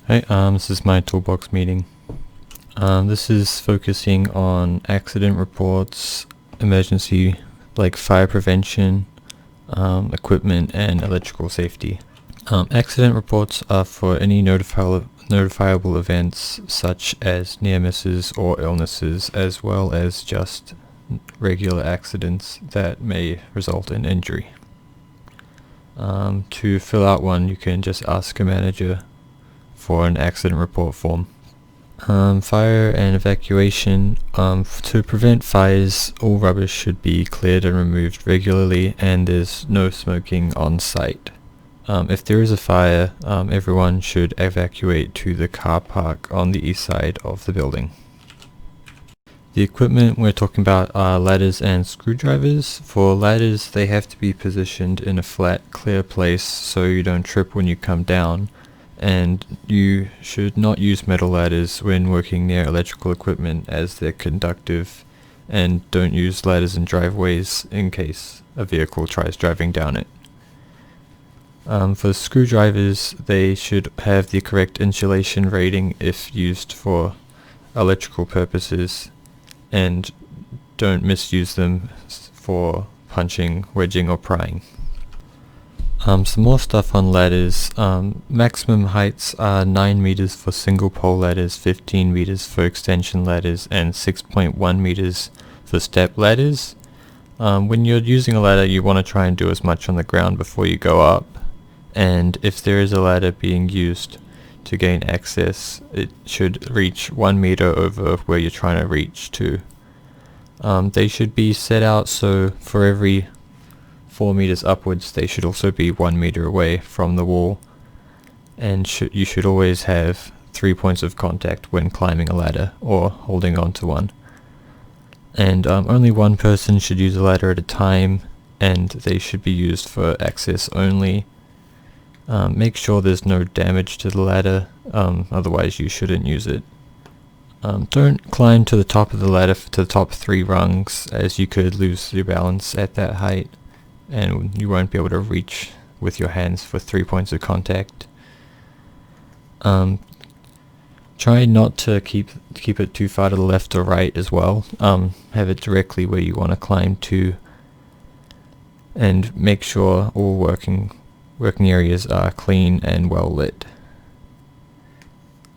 Hey, this is my toolbox meeting. This is focusing on accident reports, emergency like fire prevention, equipment, and electrical safety. Accident reports are for any notifiable events such as near misses or illnesses, as well as just regular accidents that may result in injury. To fill out one, you can just ask a manager for an accident report form. Fire and evacuation. To prevent fires, all rubbish should be cleared and removed regularly, and there's no smoking on site. If there is a fire, everyone should evacuate to the car park on the east side of the building. The equipment we're talking about are ladders and screwdrivers. For ladders, they have to be positioned in a flat, clear place so you don't trip when you come down. And you should not use metal ladders when working near electrical equipment as they're conductive, and don't use ladders in driveways in case a vehicle tries driving down it. For screwdrivers, they should have the correct insulation rating if used for electrical purposes, and don't misuse them for punching, wedging, or prying. Some more stuff on ladders. Maximum heights are 9 meters for single pole ladders, 15 meters for extension ladders, and 6.1 meters for step ladders. When you're using a ladder, you want to try and do as much on the ground before you go up, and if there is a ladder being used to gain access, it should reach 1 meter over where you're trying to reach to. They should be set out so for every 4 meters upwards they should also be 1 meter away from the wall, and you should always have 3 points of contact when climbing a ladder or holding on to one. And only one person should use a ladder at a time, and they should be used for access only. Make sure there's no damage to the ladder, otherwise you shouldn't use it. Don't climb to the top of the ladder to the top 3 rungs, as you could lose your balance at that height, and you won't be able to reach with your hands for 3 points of contact. Try not to keep it too far to the left or right as well. Have it directly where you want to climb to, and make sure all working areas are clean and well lit.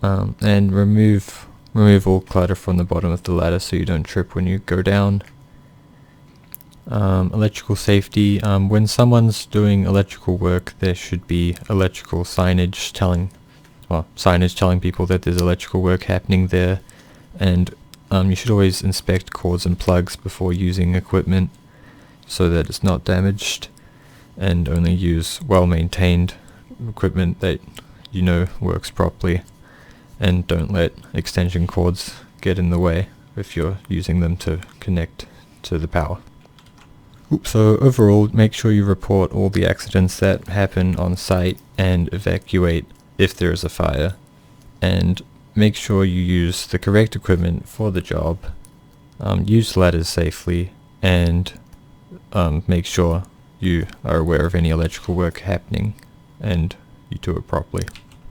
And remove all clutter from the bottom of the ladder so you don't trip when you go down. Electrical safety. When someone's doing electrical work, there should be electrical signage telling people that there's electrical work happening there, and you should always inspect cords and plugs before using equipment so that it's not damaged, and only use well-maintained equipment that you know works properly, and don't let extension cords get in the way if you're using them to connect to the power. So overall, make sure you report all the accidents that happen on site and evacuate if there is a fire, and make sure you use the correct equipment for the job, use ladders safely, and make sure you are aware of any electrical work happening and you do it properly.